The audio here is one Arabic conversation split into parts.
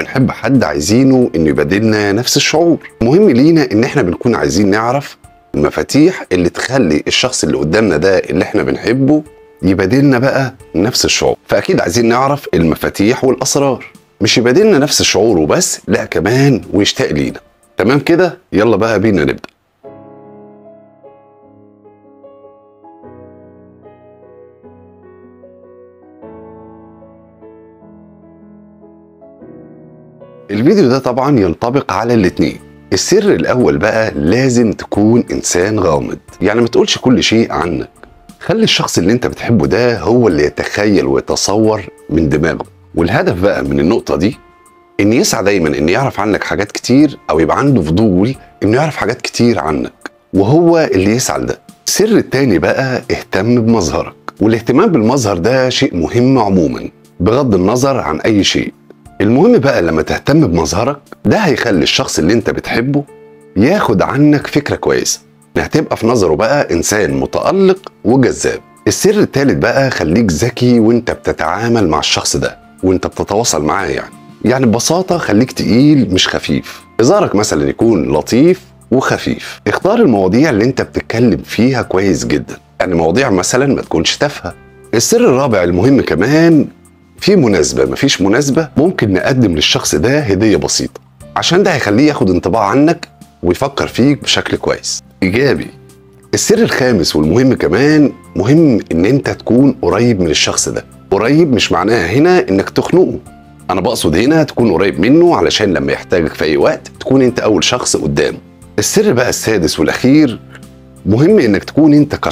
بنحب حد عايزينه انه يبادلنا نفس الشعور. مهم لينا ان احنا بنكون عايزين نعرف المفاتيح اللي تخلي الشخص اللي قدامنا ده اللي احنا بنحبه يبادلنا بقى نفس الشعور. فاكيد عايزين نعرف المفاتيح والاسرار، مش يبادلنا نفس الشعور وبس، لا كمان ويشتاق لينا. تمام كده؟ يلا بقى بينا نبدأ. الفيديو ده طبعا ينطبق على الاتنين. السر الاول بقى لازم تكون انسان غامض، يعني ما تقولش كل شيء عنك. خلي الشخص اللي انت بتحبه ده هو اللي يتخيل ويتصور من دماغه. والهدف بقى من النقطة دي ان يسعى دايما ان يعرف عنك حاجات كتير، او يبقى عنده فضول انه يعرف حاجات كتير عنك، وهو اللي يسعى لده. السر التاني بقى اهتم بمظهرك، والاهتمام بالمظهر ده شيء مهم عموما بغض النظر عن اي شيء. المهم بقى لما تهتم بمظهرك ده هيخلي الشخص اللي انت بتحبه ياخد عنك فكرة كويسة، هتبقى في نظره بقى انسان متألق وجذاب. السر التالت بقى خليك ذكي وانت بتتعامل مع الشخص ده وانت بتتواصل معاه. يعني ببساطة خليك تقيل مش خفيف. هزارك مثلا يكون لطيف وخفيف. اختار المواضيع اللي انت بتتكلم فيها كويس جدا، يعني مواضيع مثلا ما تكونش تافهة. السر الرابع المهم كمان، في مناسبة مفيش مناسبة ممكن نقدم للشخص ده هدية بسيطة، عشان ده هيخليه ياخد انطباع عنك ويفكر فيك بشكل كويس إيجابي. السر الخامس والمهم كمان، مهم ان انت تكون قريب من الشخص ده. قريب مش معناها هنا انك تخنقه، انا بقصد هنا تكون قريب منه علشان لما يحتاجك في اي وقت تكون انت اول شخص قدامه. السر بقى السادس والاخير، مهم انك تكون انت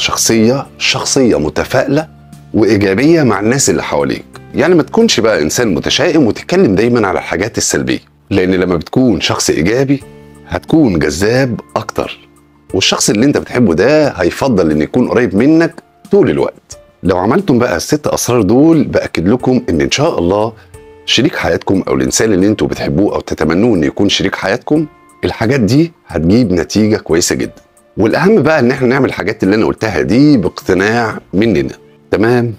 شخصية متفائلة وايجابية مع الناس اللي حواليك. يعني ما تكونش بقى انسان متشائم وتتكلم دايما على الحاجات السلبية، لان لما بتكون شخص ايجابي هتكون جذاب اكتر، والشخص اللي انت بتحبه ده هيفضل ان يكون قريب منك طول الوقت. لو عملتم بقى الست اسرار دول باكد لكم ان شاء الله شريك حياتكم او الانسان اللي انتوا بتحبوه او تتمنوه ان يكون شريك حياتكم، الحاجات دي هتجيب نتيجة كويسة جدا. والاهم بقى ان احنا نعمل الحاجات اللي انا قلتها دي باقتناع مننا. تمام؟